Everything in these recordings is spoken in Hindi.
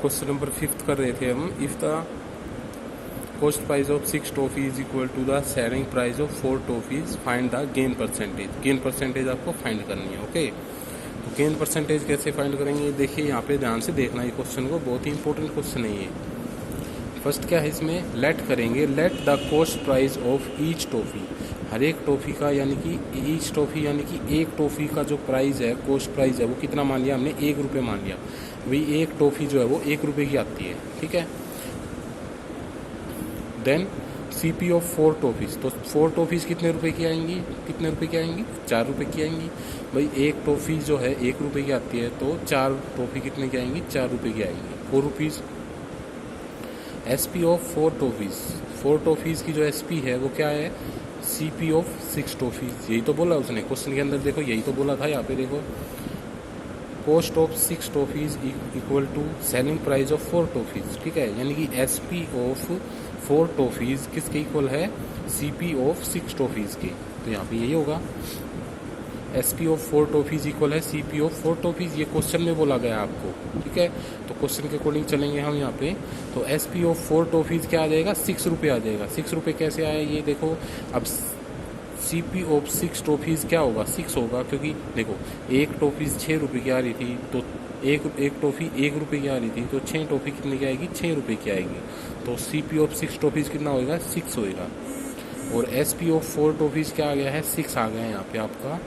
क्वेश्चन नंबर 5 कर रहे थे हम। If the cost price of 6 toffee is equal to the selling price of 4 toffees, find the gain percentage. Gain percentage आपको फाइंड करनी है। ओके, तो गेन परसेंटेज कैसे फाइंड करेंगे, देखिए यहाँ पे ध्यान से देखना है क्वेश्चन को, बहुत ही इंपॉर्टेंट क्वेश्चन है ये। फर्स्ट क्या है इसमें, लेट करेंगे, let the cost price of each toffee, हर एक टॉफी का, यानी कि ईच टॉफी यानी कि एक टॉफी का जो प्राइस है, कॉस्ट प्राइस है, वो कितना मान लिया हमने, 1 रुपये मान लिया। भाई एक टॉफी जो है वो 1 रुपये की आती है, ठीक है। देन CP ऑफ 4 टॉफीज़, तो 4 टॉफीज़ कितने रुपए की आएंगी, कितने रुपए की आएंगी, 4 रुपये की आएंगी। भाई एक टॉफ़ी जो है 1 रुपये की आती है, तो 4 टॉफ़ी कितने की आएंगी, 4 रुपये की आएंगी, 4 rupees. SP of 4 toffees, 4 toffees की जो SP है वो क्या है, CP ऑफ 6 टॉफीज़। यही तो बोला उसने क्वेश्चन के अंदर, देखो यही तो बोला था यहाँ पे, देखो cost of 6 toffees equal to selling price of 4 toffees, ठीक है। यानी कि SP ऑफ 4 टॉफीज़ किसके इक्वल है, CP ऑफ 6 टॉफीज़ के। तो यहाँ पे यही होगा, SP ऑफ 4 टॉफीज़ इक्वल है CP ऑफ 4 टॉफीज़। ये क्वेश्चन में बोला गया आपको, ठीक है। तो क्वेश्चन के अकॉर्डिंग चलेंगे हम यहाँ पे। तो SP ऑफ 4 टॉफीज़ क्या आ जाएगा, 6 रुपये आ जाएगा। 6 रुपये कैसे आया ये देखो, अब CP ऑफ 6 टॉफीज़ क्या होगा, 6 होगा, क्योंकि देखो एक टॉफीज़ 6 रुपये की आ रही थी, तो एक टॉफ़ी 1 रुपये की आ रही थी, तो 6 टॉफ़ी कितने की आएगी, 6 रुपये की आएगी। तो CP ऑफ 6 टॉफीज़ कितना होएगा, 6 होएगा। और SP ऑफ 4 टॉफीज़ क्या आ गया है, 6 आ गया है यहाँ पे आपका।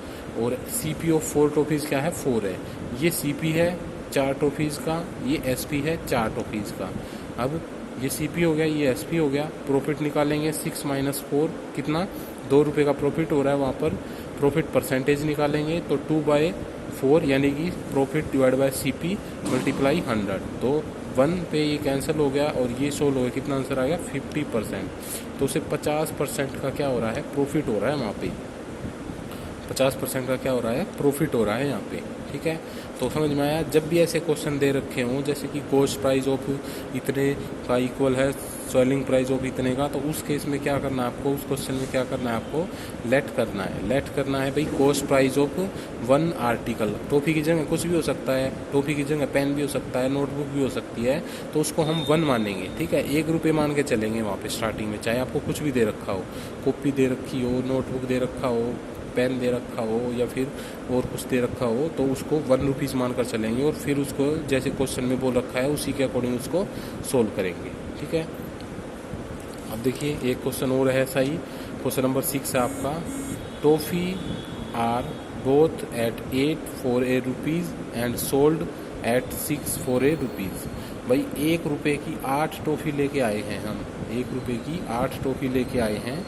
और CP ऑफ 4 टॉफीज़ क्या है, 4 है। ये CP है 4 टॉफीज़ का, ये SP है 4 टॉफीज़ का। अब ये CP हो गया, ये SP हो गया। प्रॉफिट निकालेंगे, 6 माइनस 4 कितना, 2 रुपये का प्रॉफिट हो रहा है वहाँ पर। प्रॉफिट परसेंटेज निकालेंगे तो 2/4 यानी कि profit divide bye CP multiply 100। तो 1 पे ये कैंसिल हो गया और ये सोल्व हो गया, कितना आंसर आ गया, 50%। तो उसे 50% का क्या हो रहा है, प्रॉफिट हो रहा है वहाँ पे। 50% का क्या हो रहा है, प्रॉफिट हो रहा है यहाँ पे, ठीक है। तो समझ में आया। जब भी ऐसे क्वेश्चन दे रखे हों, जैसे कि कॉस्ट प्राइस ऑफ इतने का इक्वल है सेलिंग प्राइस ऑफ इतने का, तो उस केस में क्या करना है आपको, उस क्वेश्चन में क्या करना है आपको, लेट करना है। लेट करना है भाई cost price of 1 article. Toffee की जगह कुछ भी हो सकता है, टॉफी की जगह पेन भी हो सकता है, नोटबुक भी हो सकती है, तो उसको हम 1 मानेंगे, ठीक है। 1 रुपये मान के चलेंगे वहाँ पे स्टार्टिंग में, चाहे आपको कुछ भी दे रखा हो, कॉपी दे रखी हो, नोटबुक दे रखा हो, पेन दे रखा हो, या फिर और कुछ दे रखा हो, तो उसको 1 रुपीज़ मानकर चलेंगे और फिर उसको जैसे क्वेश्चन में बोल रखा है उसी के अकॉर्डिंग उसको सोल्व करेंगे, ठीक है। अब देखिए एक क्वेश्चन और है ऐसा ही, क्वेश्चन नंबर 6 है आपका। Toffee are bought at 8 for a rupees and sold at 6 for a rupees। भाई 1 रुपये की 8 टॉफ़ी लेके आए हैं हम, 1 रुपये की 8 टॉफ़ी लेके आए हैं,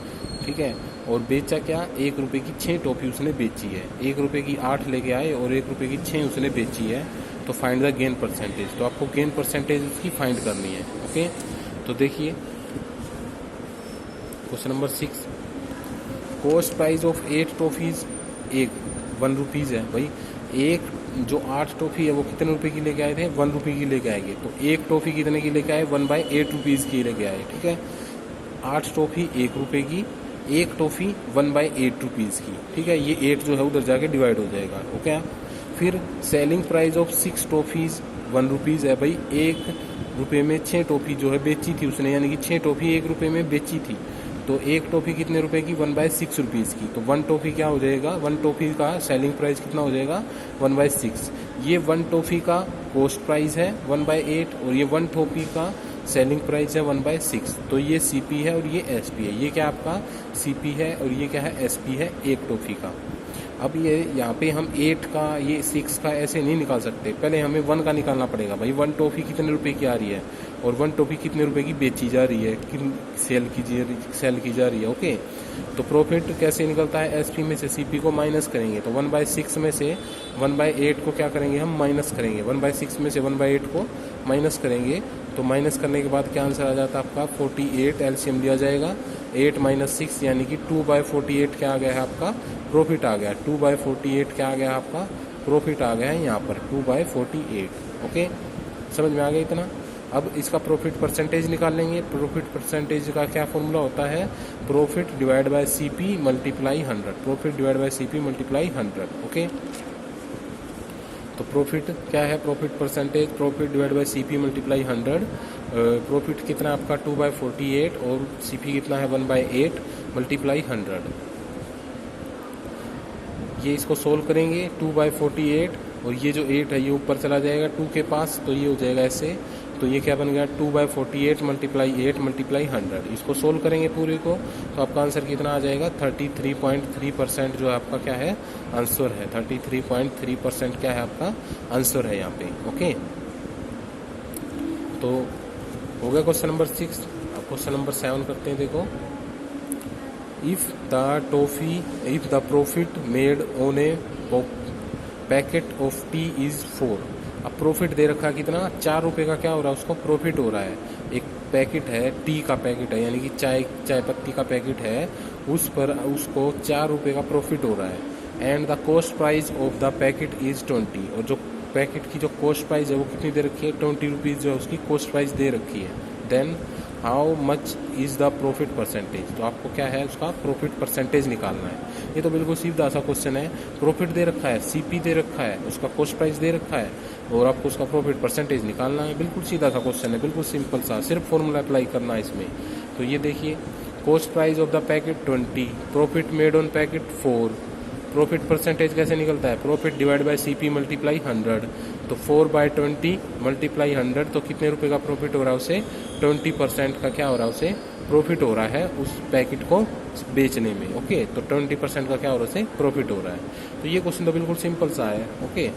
ठीक है। और बेचा क्या, 1 रुपये की 6 टॉफ़ी उसने बेची है। 1 रुपये की 8 लेके आए और 1 रुपये की 6 उसने बेची है। तो फाइंड द गेन परसेंटेज। तो आपको गेन परसेंटेज उसकी फाइंड करनी है, ओके। तो देखिए question number 6, cost price of 8 toffees 1 rupees है। भाई एक जो 8 टॉफ़ी है वो कितने रुपए की लेके आए थे, 1 रुपये की लेके आएंगे। तो एक टॉफ़ी कितने की लेके आए, 1/8 रुपीज़ की लेके आए, ठीक है। 8 टॉफ़ी 1 रुपये की, एक टॉफ़ी 1/8 रुपीज़ की, ठीक है। ये 8 जो है उधर जाके डिवाइड हो जाएगा, ओके। फिर selling price of 6 toffees 1 rupees है। भाई 1 रुपये में 6 टॉफ़ी जो है बेची थी उसने, यानी कि 6 टॉफ़ी 1 रुपये में बेची थी। तो एक टॉफ़ी कितने रुपए की, 1/6 रुपीज़ की। तो 1 टॉफ़ी क्या हो जाएगा, 1 टॉफ़ी का सेलिंग प्राइस कितना हो जाएगा, 1/6। ये 1 टॉफ़ी का कॉस्ट प्राइस है 1/8 और ये 1 टॉफ़ी का सेलिंग प्राइस है 1/6। तो ये CP है और ये SP है। ये क्या आपका CP है और ये क्या है, SP है एक टॉफ़ी का। अब ये यहाँ पे हम 8 का, ये 6 का ऐसे नहीं निकाल सकते, पहले हमें 1 का निकालना पड़ेगा। भाई 1 टॉफ़ी कितने रुपए की आ रही है और 1 टॉफ़ी कितने रुपए की बेची जा रही है, सेल की जा रही है, ओके। तो प्रॉफिट कैसे निकलता है, SP में से CP को माइनस करेंगे। तो 1/6 में से 1/8 को क्या करेंगे हम, माइनस करेंगे। 1/6 में से 1/8 को माइनस करेंगे। तो माइनस करने के बाद क्या आंसर आ जाता है आपका, 48। LCM दिया जाएगा 8 - 6 यानी कि 2/48 क्या आ गया है आपका, प्रॉफिट आ गया। 2/48 क्या आ गया आपका, प्रॉफिट आ गया है यहाँ पर 2/48, ओके। समझ में आ गया इतना। अब इसका प्रॉफिट परसेंटेज निकाल लेंगे। प्रॉफिट परसेंटेज का क्या फॉर्मूला होता है, profit divide bye CP multiply 100। Profit divide bye CP multiply 100, okay. तो प्रॉफिट क्या है, profit percentage, profit divide by CP multiply 100। Profit कितना आपका 2/48 और सीपी कितना है 1/8 मल्टीप्लाई 100। ये इसको सोल्व करेंगे 2/48 और ये जो 8 है ये ऊपर चला जाएगा 2 के पास, तो ये हो जाएगा ऐसे। तो ये क्या बन गया 2/48 मल्टीप्लाई 8 मल्टीप्लाई 100। इसको सोल्व करेंगे पूरे को तो आपका आंसर कितना आ जाएगा 33.3% जो आपका क्या है आंसर है। 33.3% क्या है आपका आंसर है यहाँ पे। ओके, तो हो गया क्वेश्चन नंबर 6। अब क्वेश्चन नंबर 7 करते हैं। देखो, if the profit made on A packet of T is 4। अब प्रॉफिट दे रखा कितना 4 रुपये का क्या हो रहा है उसको प्रॉफिट हो रहा है। एक पैकेट है, टी का पैकेट है, यानी कि चाय पत्ती का पैकेट है, उस पर उसको 4 रुपये का प्रॉफिट हो रहा है। And the cost price of the packet is 20। और जो पैकेट की जो कॉस्ट प्राइस है वो कितनी दे रखी है 20 रुपीज़ जो है उसकी कॉस्ट प्राइस दे रखी है। Then how much is the profit percentage. तो आपको क्या है उसका प्रॉफिट परसेंटेज निकालना है। ये तो बिल्कुल सीधा सा क्वेश्चन है। प्रॉफिट दे रखा है, सीपी दे रखा है, उसका कॉस्ट प्राइस दे रखा है और आपको उसका प्रॉफिट परसेंटेज निकालना है। बिल्कुल सीधा सा क्वेश्चन है, बिल्कुल सिंपल सा, सिर्फ फॉर्मूला अप्लाई करना है इसमें। तो ये देखिए, cost price of the packet 20, profit made on packet 4। Profit percentage कैसे निकलता है, profit divide by CP multiply 100। तो 4/20 मल्टीप्लाई 100, तो कितने रुपए का प्रॉफिट हो रहा है उसे 20% का क्या हो रहा है उसे प्रॉफिट हो रहा है उस पैकेट को बेचने में। ओके, तो 20% का क्या हो रहा है उसे प्रॉफिट हो रहा है। तो ये क्वेश्चन तो बिल्कुल सिंपल सा है। ओके,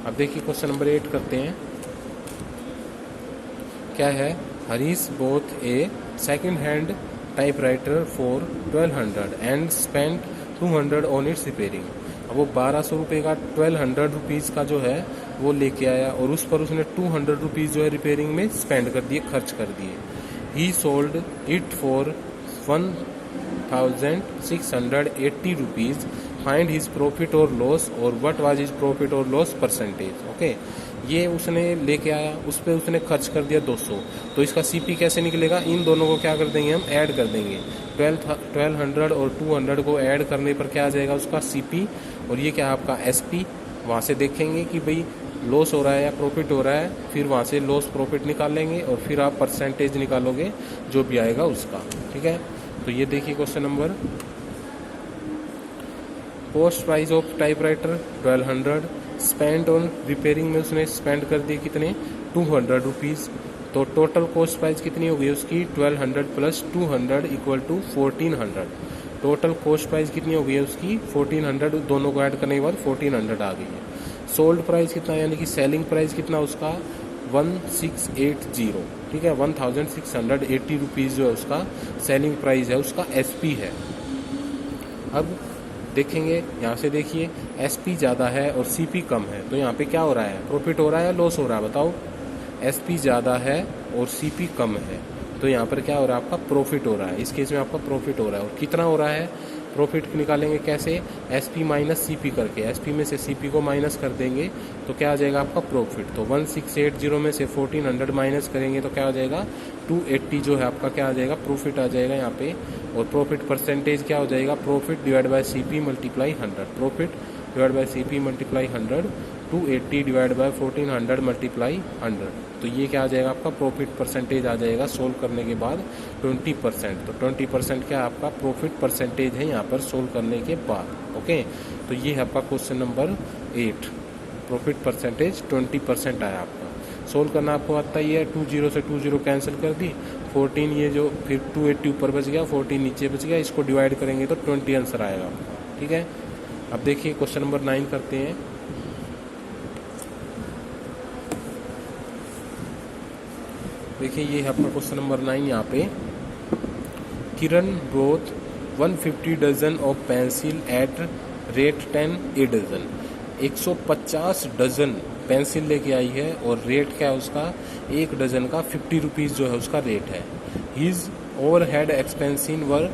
अब देखिए क्वेश्चन नंबर 8 करते हैं। क्या है, Harish both A second hand typewriter for 1200 and spent 200 on it's repairing. अब वो 1200 रुपये का 1200 रुपीज़ का जो है वो लेके आया और उस पर उसने 200 रुपीज़ जो है रिपेयरिंग में स्पेंड कर दिए, खर्च कर दिए। ही sold it for 1680 rupees. Find his profit और लॉस और व्हाट वाज हिज प्रॉफिट और लॉस परसेंटेज। ओके, ये उसने लेके आया, उस पर उसने खर्च कर दिया 200। तो इसका सीपी कैसे निकलेगा, इन दोनों को क्या कर देंगे हम ऐड कर देंगे। 1200 और 200 को ऐड करने पर क्या आ जाएगा उसका सीपी, और ये क्या है आपका एसपी। वहाँ से देखेंगे कि भाई लॉस हो रहा है या प्रॉफिट हो रहा है, फिर वहाँ से लॉस प्रॉफिट निकाल लेंगे और फिर आप परसेंटेज निकालोगे जो भी आएगा उसका। ठीक है, तो ये देखिए question number, cost price of typewriter 1200, spend on repairing में उसने स्पेंड कर दिए कितने 200 रुपीज़। तो टोटल कॉस्ट प्राइस कितनी हो गई उसकी 1200 plus 200 equal to 1400। Total cost price कितनी हो गई है उसकी 1400, दोनों को ऐड करने के बाद 1400 आ गई है। सोल्ड प्राइस कितना, यानी कि सेलिंग प्राइस कितना उसका 1680। ठीक है, 1680 रुपीज़ जो है उसका सेलिंग प्राइस है, उसका एसपी है। अब देखेंगे यहाँ से, देखिए एसपी ज़्यादा है और सीपी कम है, तो यहाँ पे क्या हो रहा है प्रॉफिट हो रहा है या लॉस हो रहा है बताओ। एसपी ज़्यादा है और सीपी कम है, तो यहाँ पर क्या हो रहा है आपका प्रॉफिट हो रहा है। इस केस में आपका प्रॉफिट हो रहा है, और कितना हो रहा है प्रॉफिट निकालेंगे कैसे, एसपी माइनस सीपी करके। एसपी में से सीपी को माइनस कर देंगे तो क्या आ जाएगा आपका प्रॉफिट। तो 1680 में से 1400 माइनस करेंगे तो क्या आ जाएगा 280 जो है आपका क्या आ जाएगा प्रॉफिट आ जाएगा यहाँ पे। और प्रॉफिट परसेंटेज क्या हो जाएगा, profit divide by CP multiply 100। Profit divide by CP multiply 100, 280 divide by 1400 multiply 100। तो ये क्या आ जाएगा आपका प्रॉफिट परसेंटेज आ जाएगा सोल्व करने के बाद 20%। तो 20% क्या आपका प्रॉफिट परसेंटेज है यहाँ पर सोल्व करने के बाद। ओके, तो ये है आपका क्वेश्चन नंबर 8, प्रॉफिट परसेंटेज 20% आया आपका। सोल्व करना आपको आता ही है, 20 से 20 कैंसिल कर दी, 14 ये जो फिर 280 ऊपर बच गया, 14 नीचे बच गया, इसको डिवाइड करेंगे तो 20 आंसर आएगा आपका। ठीक है, अब देखिए क्वेश्चन नंबर 9 करते हैं। देखिए ये है अपना क्वेश्चन नंबर 9। यहाँ पे Kiran brought 150 dozen of pencil at rate 10 a dozen. 150 dozen pencil लेके आई है और रेट क्या है उसका 1 डजन का 50 रुपीज़ जो है उसका रेट है। हीज ओवर हेड एक्सपेंसिव वर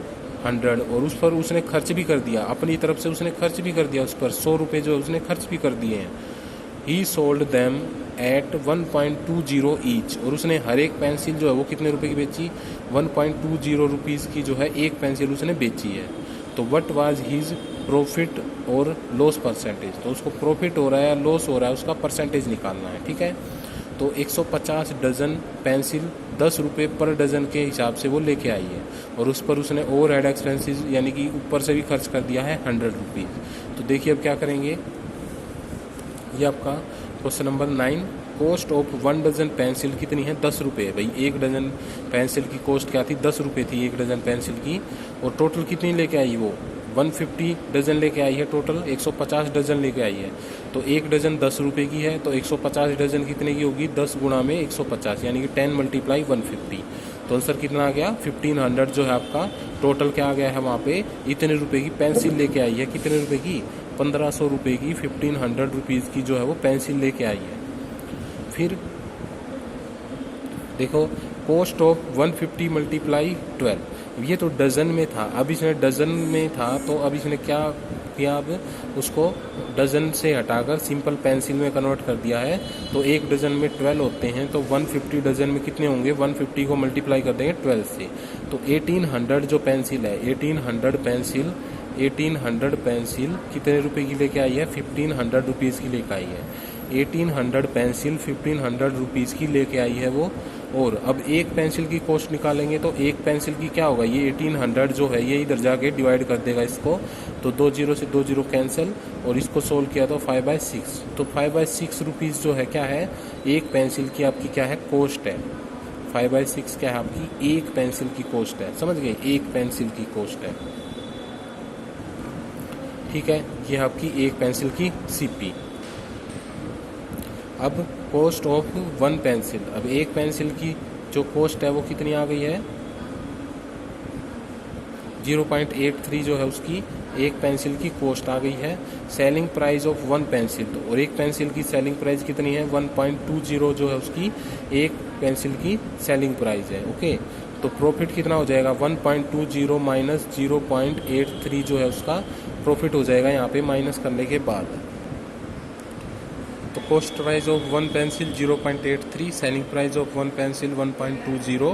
100, और उस पर उसने खर्च भी कर दिया, अपनी तरफ से उसने खर्च भी कर दिया, उस पर 100 रुपये जो उसने खर्च भी कर दिए हैं। He sold them at 1.20 each, और उसने हर एक पेंसिल जो है वो कितने रुपए की बेची 1.20 रुपीज़ की जो है एक पेंसिल उसने बेची है। तो व्हाट वाज हिज प्रॉफिट और लॉस परसेंटेज। तो उसको प्रॉफिट हो रहा है या लॉस हो रहा है उसका परसेंटेज निकालना है, ठीक है। तो 150 डजन पेंसिल 10 रुपये पर डजन के हिसाब से वो लेके आई है, और उस पर उसने ओवर हेड एक्सपेंसेस यानी कि ऊपर से भी खर्च कर दिया है 100 रुपीज़। तो देखिए अब क्या करेंगे, ये आपका question number 9, cost of 1 dozen pencil कितनी है, 10 रुपये। भाई 1 डजन पेंसिल की कॉस्ट क्या थी, 10 रुपये थी 1 डजन पेंसिल की, और टोटल कितनी लेके आई वो 150 डजन लेके आई है, टोटल 150 डजन लेके आई है। तो 1 डजन 10 रुपये की है, तो 150 डजन कितने की होगी, 10 गुणा में 150 यानी कि 10 मल्टीप्लाई 150। तो आंसर कितना आ गया 1500 जो है आपका टोटल क्या आ गया है वहाँ पे, इतने रुपए की पेंसिल लेके आई है, कितने रुपए की 1500 रुपये की 1500 रुपीज़ की जो है वो पेंसिल लेके आई है। फिर देखो कॉस्ट ऑफ 150 मल्टीप्लाई 12, ये तो डज़न में था, अब इसने डज़न में था तो अब इसने क्या किया, अब उसको डज़न से हटाकर सिंपल पेंसिल में कन्वर्ट कर दिया है। तो 1 डज़न में 12 होते हैं, तो 150 डज़न में कितने होंगे, 150 को मल्टीप्लाई कर देंगे 12 से। तो 1800 जो पेंसिल है, 1800 पेंसिल कितने रुपए की लेके आई है, 1500 रुपीज़ की लेके आई है। 1800 पेंसिल 1500 रुपीज़ की लेके आई है वो। और अब एक पेंसिल की कॉस्ट निकालेंगे तो एक पेंसिल की क्या होगा, ये 1800 जो है ये इधर जाके डिवाइड कर देगा इसको, तो 2 जीरो से 2 जीरो कैंसिल, और इसको सोल्व किया तो 5/6। तो 5/6 रुपीज़ जो है क्या है, एक पेंसिल की आपकी क्या है कॉस्ट है, 5/6 क्या है आपकी एक पेंसिल की कॉस्ट है, समझ गए, एक पेंसिल की कॉस्ट है, ठीक है। ये आपकी एक पेंसिल की सीपी। अब कॉस्ट ऑफ 1 पेंसिल, अब एक पेंसिल की जो कॉस्ट है वो कितनी आ गई है, 0.83 जो है उसकी एक पेंसिल की कॉस्ट आ गई है। सेलिंग प्राइस ऑफ 1 पेंसिल, तो और एक पेंसिल की सेलिंग प्राइस कितनी है, 1.20 जो है उसकी एक पेंसिल की सेलिंग प्राइस है, ओके। तो प्रॉफिट कितना हो जाएगा, 1.20 माइनस 0.83 जो है उसका प्रॉफिट हो जाएगा यहाँ पे माइनस करने के बाद। तो cost price of 1 pencil 0.83, selling price of 1 pencil 1.20,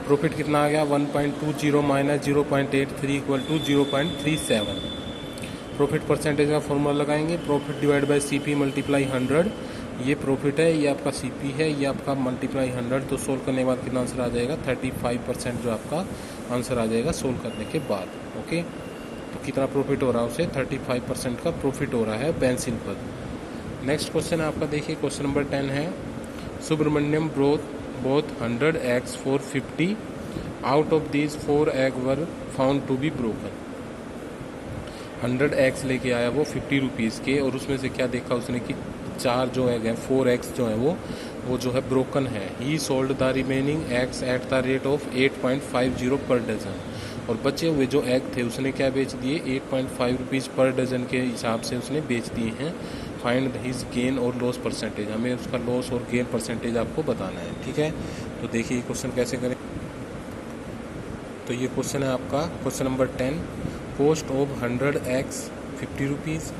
profit कितना आ गया 1.20 minus 0.83 equal to 0.37। Profit percentage का फॉर्मूला लगाएंगे, profit divide by CP multiply 100, ये प्रॉफिट है, ये आपका सीपी है, ये आपका मल्टीप्लाई 100। तो सोल्व करने के बाद कितना आंसर आ जाएगा, 35% जो आपका आंसर आ जाएगा सोल्व करने के बाद, ओके। तो कितना प्रॉफिट हो रहा है उसे, 35% का प्रॉफिट हो रहा है पेंसिल पर। नेक्स्ट क्वेश्चन आपका देखिए, क्वेश्चन नंबर 10 है, Subramaniam bought 100 eggs for 50, out of these 4 egg were found to be broken. 100 eggs लेके आया वो 50 रुपीज़ के, और उसमें से क्या देखा उसने कि 4 जो एग हैं, 4 eggs जो है वो जो है ब्रोकन है। He sold the remaining eggs at the rate of 8.50 per dozen, और बचे हुए जो एग थे उसने क्या बेच दिए, 8.5 रुपीज़ पर डजन के हिसाब से उसने बेच दिए हैं। फाइंड हिज गेन और लॉस परसेंटेज, हमें उसका लॉस और गेन परसेंटेज आपको बताना है, ठीक है। तो देखिए क्वेश्चन कैसे करें। तो ये क्वेश्चन है आपका question number 10, cost of 100 eggs 50 rupees,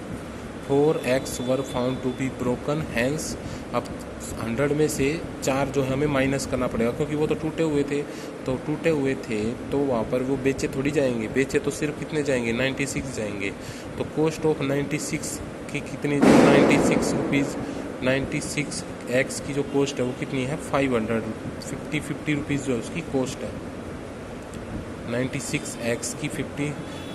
4 eggs were found to be broken, hence अब 100 में से 4 जो है हमें माइनस करना पड़ेगा, क्योंकि वो तो टूटे हुए थे, तो वहाँ पर वो बेचे थोड़ी जाएंगे, बेचे तो सिर्फ कितने जाएंगे, 96 जाएंगे। तो कॉस्ट ऑफ 96 की कितनी, 96 रुपीज़, 96 eggs की जो कॉस्ट है वो कितनी है, 50 रुपीज़ जो है उसकी कॉस्ट है। 96 eggs की 50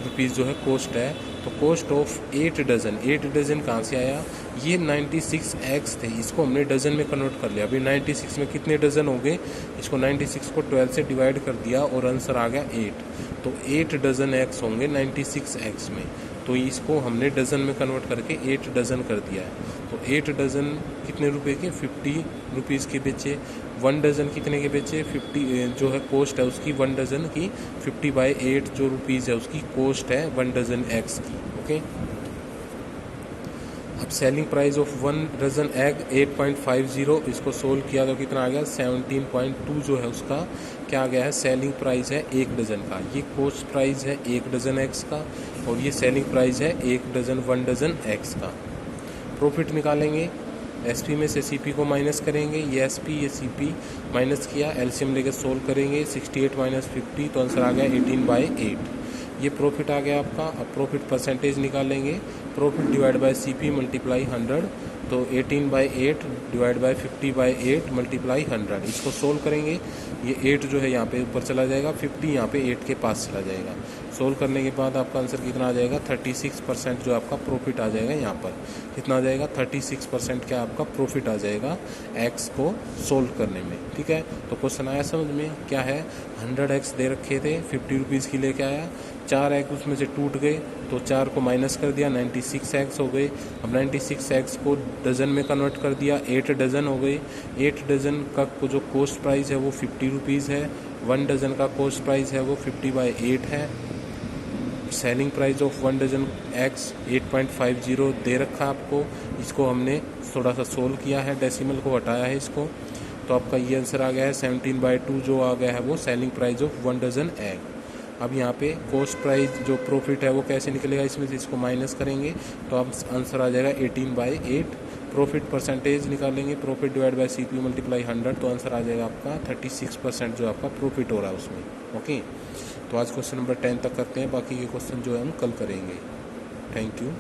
रुपीज़ जो है कॉस्ट है। तो कॉस्ट ऑफ 8 डजन कहाँ से आया, ये 96 eggs थे, इसको हमने डजन में कन्वर्ट कर लिया। अभी 96 में कितने डजन हो गए, इसको 96 को 12 से डिवाइड कर दिया और आंसर आ गया 8। तो 8 डजन eggs होंगे 96 eggs में, तो इसको हमने डजन में कन्वर्ट करके 8 डजन कर दिया है। तो 8 डजन कितने रुपए के, 50 रुपीज़ के बेचे। 1 डजन कितने के बेचे, 50 जो है कॉस्ट है उसकी 1 डजन की 50/8 जो रुपीज़ है उसकी कॉस्ट है 1 डजन eggs की, ओके। अब selling price of 1 dozen egg 8.50, इसको सोल्व किया तो कितना आ गया 17.2 जो है उसका क्या आ गया है, सेलिंग प्राइस है 1 डजन का। ये कॉस्ट प्राइस है 1 डजन एग्स का, और ये सेलिंग प्राइस है 1 डजन एग्स का। प्रॉफिट निकालेंगे, एसपी में से सीपी को माइनस करेंगे, ये एसपी ये सीपी माइनस किया, एलसीएम लेकर सोल्व करेंगे, 68 - 50 तो आंसर आ गया 18/8। ये प्रॉफिट आ गया आपका। अब प्रॉफिट परसेंटेज निकालेंगे, profit divide bye CP multiply 100, तो 18/8 डिवाइड बाय 50/8 मल्टीप्लाई 100। इसको सोल्व करेंगे, ये 8 जो है यहाँ पे ऊपर चला जाएगा, 50 यहाँ पे 8 के पास चला जाएगा। सोल्व करने के बाद आपका आंसर कितना आ जाएगा, 36% जो आपका प्रॉफिट आ जाएगा। यहाँ पर कितना आ जाएगा, 36% क्या आपका प्रॉफिट आ जाएगा x को सोल्व करने में। ठीक है, तो क्वेश्चन आया समझ में। क्या है, 100x दे रखे थे, 50 रुपीज़ की लेके आया, 4x उसमें से टूट गए तो 4 को माइनस कर दिया, 96x हो गए। अब 96x को डज़न में कन्वर्ट कर दिया, 8 डज़न हो गए। 8 डज़न का जो कॉस्ट प्राइस है वो 50 रुपीज़ है। 1 डज़न का कॉस्ट प्राइस है वो 50/8 है। Selling price of 1 dozen x 8.50 दे रखा आपको। इसको हमने थोड़ा सा सोल्व किया है, डेसिमल को हटाया है इसको, तो आपका ये आंसर आ गया है 17/2 जो आ गया है वो selling price of 1 dozen egg. अब यहाँ पे कॉस्ट प्राइस जो प्रॉफिट है वो कैसे निकलेगा, इसमें से इसको माइनस करेंगे तो अब आंसर आ जाएगा 18/8। प्रॉफिट परसेंटेज निकालेंगे, profit divide bye CP multiply 100, तो आंसर आ जाएगा आपका 36% जो आपका प्रॉफिट हो रहा है उसमें। ओके, तो आज क्वेश्चन नंबर 10 तक करते हैं, बाकी के क्वेश्चन जो है हम कल करेंगे। Thank you.